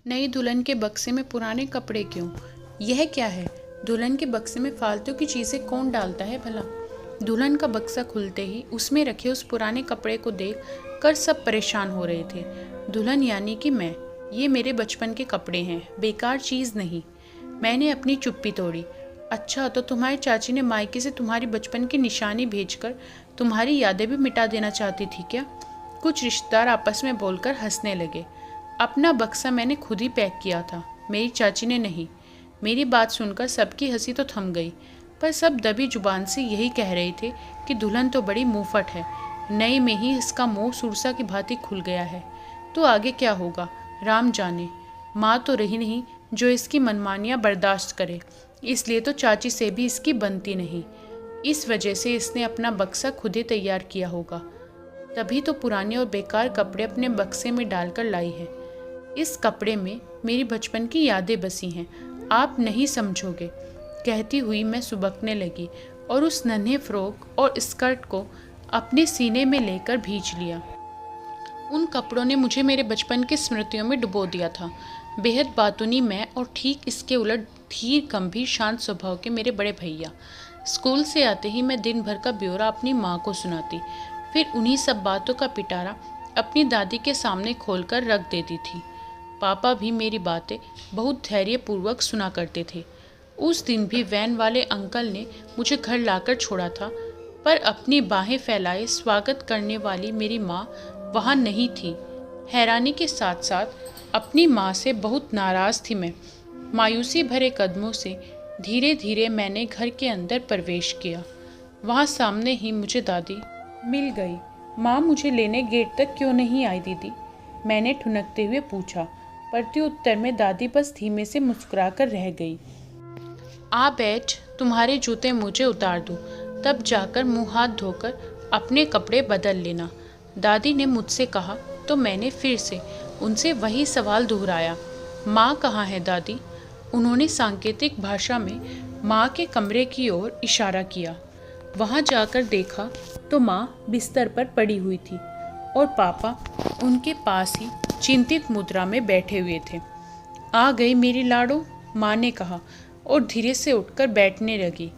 नई दुल्हन के बक्से में पुराने कपड़े क्यों? यह क्या है? दुल्हन के बक्से में फालतू की चीज़ें कौन डालता है भला? दुल्हन का बक्सा खुलते ही उसमें रखे उस पुराने कपड़े को देख कर सब परेशान हो रहे थे। दुल्हन यानी कि मैं। ये मेरे बचपन के कपड़े हैं, बेकार चीज़ नहीं। मैंने अपनी चुप्पी तोड़ी। अच्छा, तो तुम्हारी चाची ने मायके से तुम्हारी बचपन की निशानी भेजकर तुम्हारी यादें भी मिटा देना चाहती थी क्या? कुछ रिश्तेदार आपस में बोलकर हंसने लगे। अपना बक्सा मैंने खुद ही पैक किया था, मेरी चाची ने नहीं। मेरी बात सुनकर सबकी हंसी तो थम गई, पर सब दबी जुबान से यही कह रहे थे कि दुल्हन तो बड़ी मुंहफट है, नई में ही इसका मुंह सुरसा की भांति खुल गया है। तो आगे क्या होगा राम जाने। माँ तो रही नहीं जो इसकी मनमानियाँ बर्दाश्त करे, इसलिए तो चाची से भी इसकी बनती नहीं। इस वजह से इसने अपना बक्सा खुद ही तैयार किया होगा, तभी तो पुराने और बेकार कपड़े अपने बक्से में डालकर लाई है। इस कपड़े में मेरी बचपन की यादें बसी हैं, आप नहीं समझोगे, कहती हुई मैं सुबकने लगी और उस नन्हे फ्रॉक और स्कर्ट को अपने सीने में लेकर भींच लिया। उन कपड़ों ने मुझे मेरे बचपन की स्मृतियों में डुबो दिया था। बेहद बातूनी मैं और ठीक इसके उलट धीर गंभीर शांत स्वभाव के मेरे बड़े भैया। स्कूल से आते ही मैं दिन भर का ब्यौरा अपनी माँ को सुनाती, फिर उन्हीं सब बातों का पिटारा अपनी दादी के सामने खोलकर रख देती थी। पापा भी मेरी बातें बहुत धैर्यपूर्वक सुना करते थे। उस दिन भी वैन वाले अंकल ने मुझे घर लाकर छोड़ा था, पर अपनी बाहें फैलाए स्वागत करने वाली मेरी माँ वहाँ नहीं थी। हैरानी के साथ साथ अपनी माँ से बहुत नाराज़ थी मैं। मायूसी भरे कदमों से धीरे धीरे मैंने घर के अंदर प्रवेश किया। वहाँ सामने ही मुझे दादी मिल गई। माँ, मुझे लेने गेट तक क्यों नहीं आई दीदी? मैंने ठुनकते हुए पूछा। प्रत्युत्तर में दादी बस धीमे से मुस्कुराकर रह गई। आ बैठ, तुम्हारे जूते मुझे उतार दूँ, तब जाकर मुंह हाथ धोकर अपने कपड़े बदल लेना, दादी ने मुझसे कहा। तो मैंने फिर से उनसे वही सवाल दोहराया, माँ कहाँ है दादी? उन्होंने सांकेतिक भाषा में माँ के कमरे की ओर इशारा किया। वहाँ जाकर देखा तो माँ बिस्तर पर पड़ी हुई थी और पापा उनके पास ही चिंतित मुद्रा में बैठे हुए थे। आ गई मेरी लाडो, माँ ने कहा और धीरे से उठकर बैठने लगी।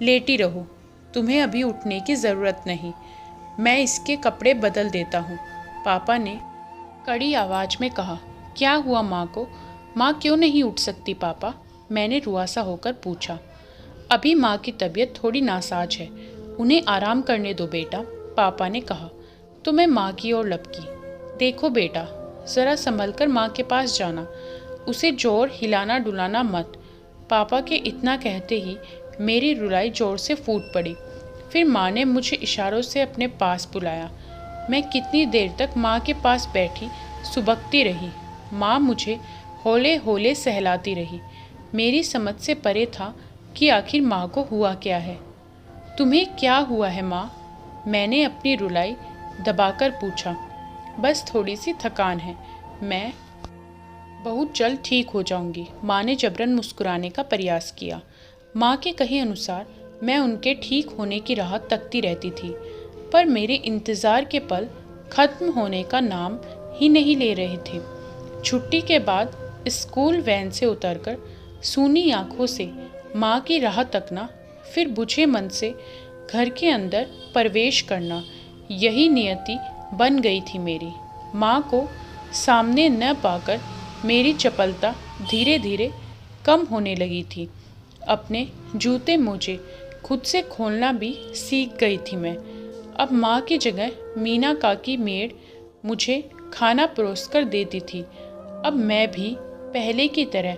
लेटी रहो, तुम्हें अभी उठने की ज़रूरत नहीं, मैं इसके कपड़े बदल देता हूँ, पापा ने कड़ी आवाज़ में कहा। क्या हुआ माँ को? माँ क्यों नहीं उठ सकती पापा? मैंने रुआसा होकर पूछा। अभी माँ की तबीयत थोड़ी नासाज है, उन्हें आराम करने दो बेटा, पापा ने कहा। तो मैं माँ की ओर लपकी। देखो बेटा, ज़रा संभल कर माँ के पास जाना, उसे जोर हिलाना डुलाना मत। पापा के इतना कहते ही मेरी रुलाई जोर से फूट पड़ी। फिर माँ ने मुझे इशारों से अपने पास बुलाया। मैं कितनी देर तक माँ के पास बैठी सुबकती रही। माँ मुझे हौले हौले सहलाती रही। मेरी समझ से परे था कि आखिर माँ को हुआ क्या है। तुम्हें क्या हुआ है माँ? मैंने अपनी रुलाई दबाकर पूछा। बस थोड़ी सी थकान है, मैं बहुत जल्द ठीक हो जाऊंगी, माँ ने जबरन मुस्कुराने का प्रयास किया। माँ के कहे अनुसार मैं उनके ठीक होने की राह तकती रहती थी, पर मेरे इंतज़ार के पल खत्म होने का नाम ही नहीं ले रहे थे। छुट्टी के बाद स्कूल वैन से उतरकर सूनी आंखों से माँ की राह तकना, फिर बुझे मन से घर के अंदर प्रवेश करना, यही नियति बन गई थी मेरी। माँ को सामने न पाकर मेरी चपलता धीरे धीरे कम होने लगी थी। अपने जूते मोजे खुद से खोलना भी सीख गई थी मैं। अब माँ की जगह मीना काकी मेड मुझे खाना परोस कर देती थी। अब मैं भी पहले की तरह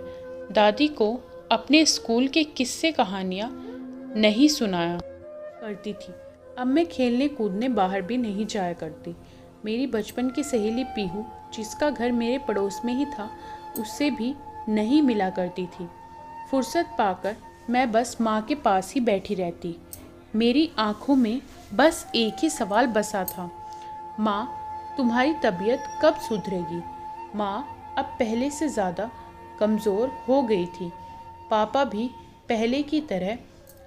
दादी को अपने स्कूल के किस्से कहानियाँ नहीं सुनाया करती थी। अब मैं खेलने कूदने बाहर भी नहीं जाया करती। मेरी बचपन की सहेली पीहू, जिसका घर मेरे पड़ोस में ही था, उससे भी नहीं मिला करती थी। फुर्सत पाकर मैं बस माँ के पास ही बैठी रहती। मेरी आंखों में बस एक ही सवाल बसा था, माँ तुम्हारी तबीयत कब सुधरेगी? माँ अब पहले से ज़्यादा कमज़ोर हो गई थी। पापा भी पहले की तरह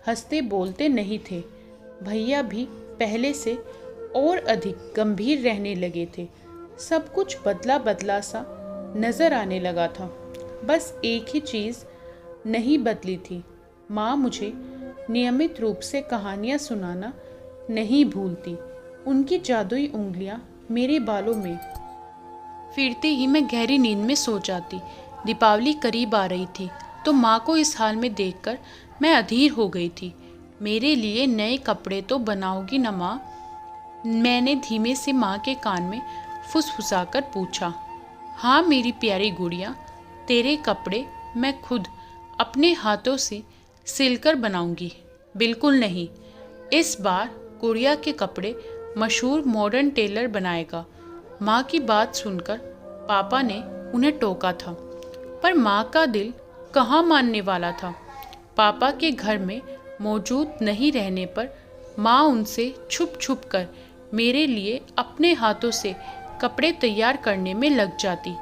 हंसते बोलते नहीं थे। भैया भी पहले से और अधिक गंभीर रहने लगे थे। सब कुछ बदला बदला सा नज़र आने लगा था। बस एक ही चीज़ नहीं बदली थी, माँ मुझे नियमित रूप से कहानियाँ सुनाना नहीं भूलती। उनकी जादुई उंगलियाँ मेरे बालों में फिरते ही मैं गहरी नींद में सो जाती। दीपावली करीब आ रही थी तो माँ को इस हाल में देखकर मैं अधीर हो गई थी। मेरे लिए नए कपड़े तो बनाओगी न माँ? मैंने धीमे से माँ के कान में फुसफुसाकर पूछा। हाँ मेरी प्यारी गुड़िया, तेरे कपड़े मैं खुद अपने हाथों से सिलकर बनाऊंगी। बिल्कुल नहीं, इस बार गुड़िया के कपड़े मशहूर मॉडर्न टेलर बनाएगा। माँ की बात सुनकर पापा ने उन्हें टोका था, पर माँ का दिल कहाँ मानने वाला था। पापा के घर में मौजूद नहीं रहने पर माँ उनसे छुप छुप कर मेरे लिए अपने हाथों से कपड़े तैयार करने में लग जाती।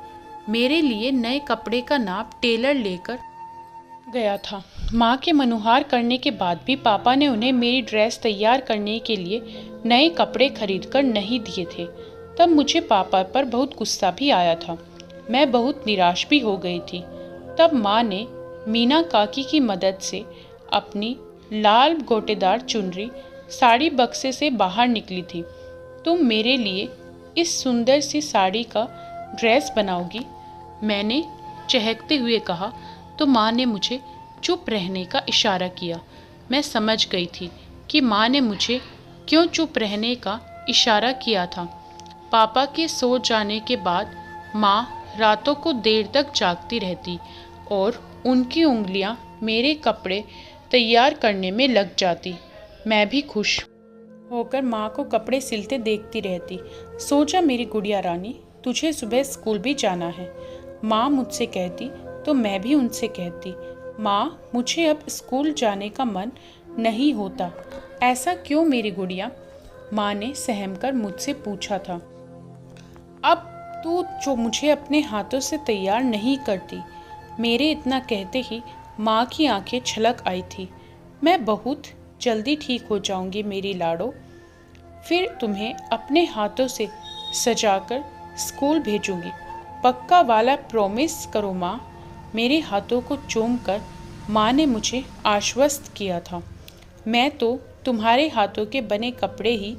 मेरे लिए नए कपड़े का नाप टेलर लेकर गया था। माँ के मनुहार करने के बाद भी पापा ने उन्हें मेरी ड्रेस तैयार करने के लिए नए कपड़े खरीद कर नहीं दिए थे। तब मुझे पापा पर बहुत गुस्सा भी आया था। मैं बहुत निराश भी हो गई थी। तब माँ ने मीना काकी की मदद से अपनी लाल गोटेदार चुनरी साड़ी बक्से से बाहर निकली थी। तुम मेरे लिए इस सुंदर सी साड़ी का ड्रेस बनाओगी? मैंने चहकते हुए कहा तो माँ ने मुझे चुप रहने का इशारा किया। मैं समझ गई थी कि माँ ने मुझे क्यों चुप रहने का इशारा किया था। पापा के सो जाने के बाद माँ रातों को देर तक जागती रहती और उनकी उंगलियाँ मेरे कपड़े तैयार करने में लग जाती। मैं भी खुश होकर माँ को कपड़े सिलते देखती रहती। सो जा मेरी गुड़िया रानी, तुझे सुबह स्कूल भी जाना है। माँ मुझसे कहती तो मैं भी उनसे कहती, माँ मुझे अब स्कूल जाने का मन नहीं होता। ऐसा क्यों मेरी गुड़िया? माँ ने सहमकर मुझसे पूछा था। अब तू जो मुझे अपने हाथों से तैयार नहीं करती। मेरे इतना कहते ही माँ की आंखें छलक आई थी। मैं बहुत जल्दी ठीक हो जाऊंगी मेरी लाडो, फिर तुम्हें अपने हाथों से सजाकर स्कूल भेजूंगी। पक्का वाला प्रॉमिस करो माँ। मेरे हाथों को चूमकर माँ ने मुझे आश्वस्त किया था। मैं तो तुम्हारे हाथों के बने कपड़े ही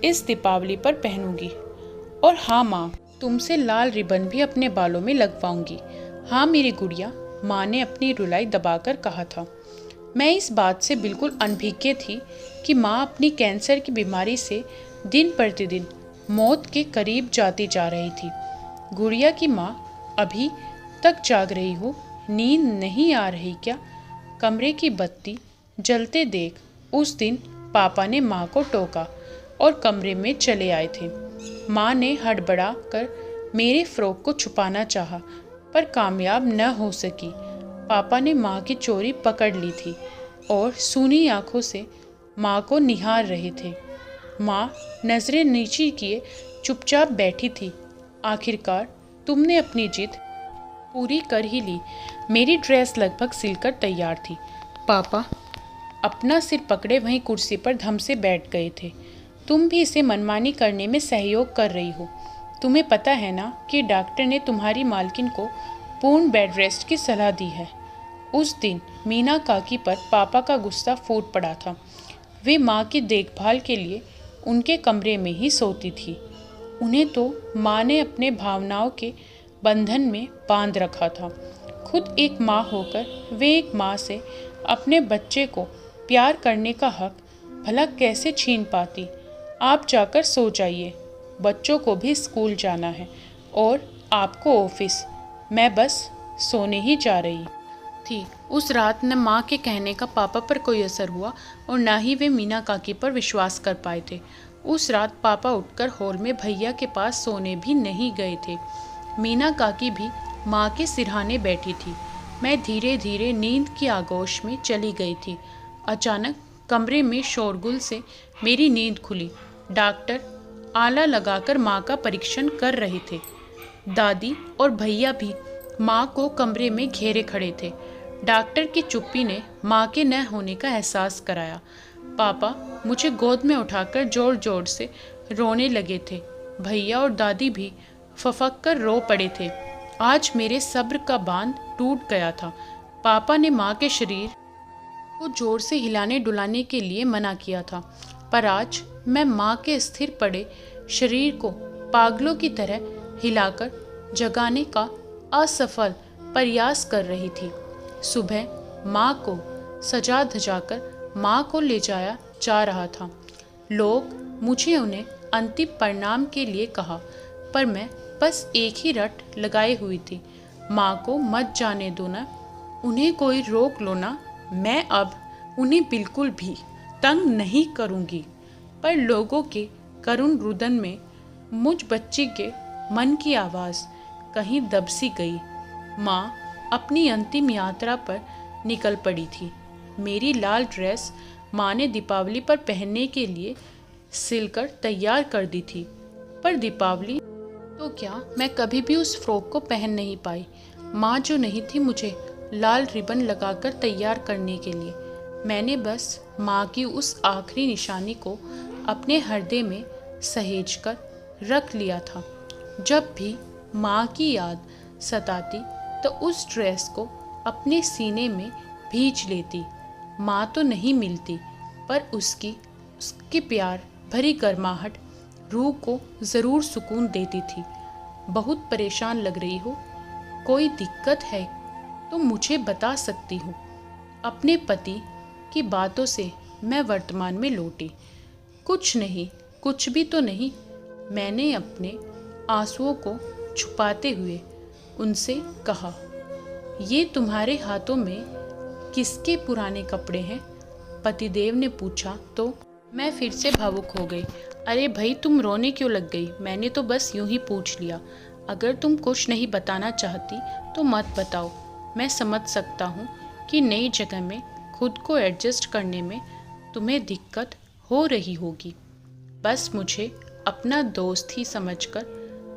इस दीपावली पर पहनूंगी। और हाँ माँ, तुमसे लाल रिबन भी अपने बालों में लगवाऊंगी। हाँ मेरी गुड़िया, माँ ने अपनी रुलाई दबाकर कहा था। मैं इस बात से बिल्कुल अनभिज्ञ थी कि माँ अपनी कैंसर की बीमारी से दिन प्रतिदिन मौत के करीब जाती जा रही थी। गुड़िया की माँ, अभी तक जाग रही हो? नींद नहीं आ रही क्या? कमरे की बत्ती जलते देख उस दिन पापा ने माँ को टोका और कमरे में चले आए थे। माँ ने हड़बड़ा कर मेरे फ्रॉक को छुपाना चाहा, पर कामयाब न हो सकी। पापा ने माँ की चोरी पकड़ ली थी और सूनी आंखों से माँ को निहार रहे थे। माँ नजरें नीची किए चुपचाप बैठी थी। आखिरकार तुमने अपनी जिद पूरी कर ही ली। मेरी ड्रेस लगभग सिलकर तैयार थी। पापा अपना सिर पकड़े वहीं कुर्सी पर धम से बैठ गए थे। तुम भी इसे मनमानी करने में सहयोग कर रही हो। तुम्हें पता है ना कि डॉक्टर ने तुम्हारी मालकिन को पूर्ण बेड रेस्ट की सलाह दी है। उस दिन मीना काकी पर पापा का गुस्सा फूट पड़ा था। वे माँ की देखभाल के लिए उनके कमरे में ही सोती थी। उन्हें तो माँ ने अपने भावनाओं के बंधन में बांध रखा था। खुद एक माँ होकर वे एक माँ से अपने बच्चे को प्यार करने का हक भला कैसे छीन पाती। आप जाकर सो जाइए, बच्चों को भी स्कूल जाना है और आपको ऑफिस। मैं बस सोने ही जा रही थी। उस रात न माँ के कहने का पापा पर कोई असर हुआ और न ही वे मीना काकी पर विश्वास कर पाए थे। उस रात पापा उठकर हॉल में भैया के पास सोने भी नहीं गए थे। मीना काकी भी माँ के सिरहाने बैठी थी। मैं धीरे धीरे नींद की आगोश में चली गई थी। अचानक कमरे में शोरगुल से मेरी नींद खुली। डॉक्टर आला लगाकर माँ का परीक्षण कर रहे थे। दादी और भैया भी माँ को कमरे में घेरे खड़े थे। डॉक्टर की चुप्पी ने माँ के न होने का एहसास कराया। पापा मुझे गोद में उठाकर जोर जोर से रोने लगे थे। भैया और दादी भी फफक कर रो पड़े थे। आज मेरे सब्र का बांध टूट गया था। पापा ने माँ के शरीर को जोर से हिलाने डुलाने के लिए मना किया था, पर आज मैं माँ के स्थिर पड़े शरीर को पागलों की तरह हिलाकर जगाने का असफल प्रयास कर रही थी। सुबह माँ को सजा धजाकर माँ को ले जाया जा रहा था। लोग मुझे उन्हें अंतिम प्रणाम के लिए कहा, पर मैं बस एक ही रट लगाए हुई थी, माँ को मत जाने दो ना, उन्हें कोई रोक लो ना, मैं अब उन्हें बिल्कुल भी तंग नहीं करूँगी। पर लोगों के करुण रुदन में मुझ बच्ची के मन की आवाज़ कहीं दब सी गई। माँ अपनी अंतिम यात्रा पर निकल पड़ी थी। मेरी लाल ड्रेस माँ ने दीपावली पर पहनने के लिए सिलकर तैयार कर दी थी, पर दीपावली तो क्या मैं कभी भी उस फ्रॉक को पहन नहीं पाई। माँ जो नहीं थी मुझे लाल रिबन लगाकर तैयार करने के लिए। मैंने बस माँ की उस आखिरी निशानी को अपने हृदय में सहेज कर रख लिया था। जब भी माँ की याद सताती तो उस ड्रेस को अपने सीने में भींच लेती। माँ तो नहीं मिलती, पर उसके प्यार भरी गर्माहट रूह को ज़रूर सुकून देती थी। बहुत परेशान लग रही हो? कोई दिक्कत है तो मुझे बता सकती हो। अपने पति की बातों से मैं वर्तमान में लौटी। कुछ नहीं, कुछ भी तो नहीं। मैंने अपने आंसुओं को छुपाते हुए उनसे कहा, ये तुम्हारे हाथों में किसके पुराने कपड़े हैं? पतिदेव ने पूछा तो मैं फिर से भावुक हो गई। अरे भाई, तुम रोने क्यों लग गई? मैंने तो बस यूं ही पूछ लिया। अगर तुम कुछ नहीं बताना चाहती तो मत बताओ। मैं समझ सकता हूँ कि नई जगह में खुद को एडजस्ट करने में तुम्हें दिक्कत हो रही होगी। बस मुझे अपना दोस्त ही समझकर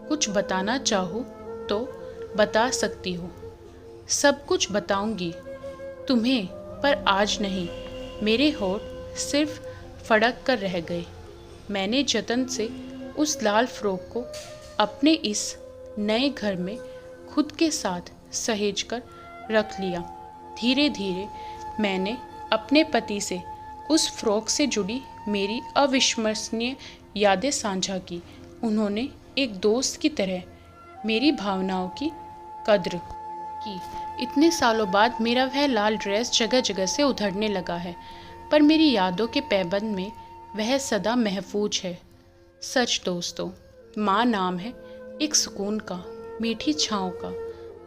कुछ बताना चाहो तो बता सकती हो। सब कुछ बताऊंगी तुम्हें, पर आज नहीं। मेरे होठ सिर्फ फड़क कर रह गए। मैंने जतन से उस लाल फ्रॉक को अपने इस नए घर में खुद के साथ सहेज कर रख लिया। धीरे धीरे मैंने अपने पति से उस फ्रॉक से जुड़ी मेरी अविस्मरणीय यादें साझा की। उन्होंने एक दोस्त की तरह मेरी भावनाओं की कद्र की। इतने सालों बाद मेरा वह लाल ड्रेस जगह जगह से उधड़ने लगा है, पर मेरी यादों के पैबंद में वह सदा महफूज है। सच दोस्तों, माँ नाम है एक सुकून का, मीठी छाँव का।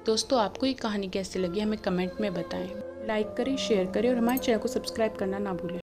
दोस्तों, आपको ये कहानी कैसी लगी हमें कमेंट में बताएं। लाइक करें, शेयर करें और हमारे चैनल को सब्सक्राइब करना ना भूलें।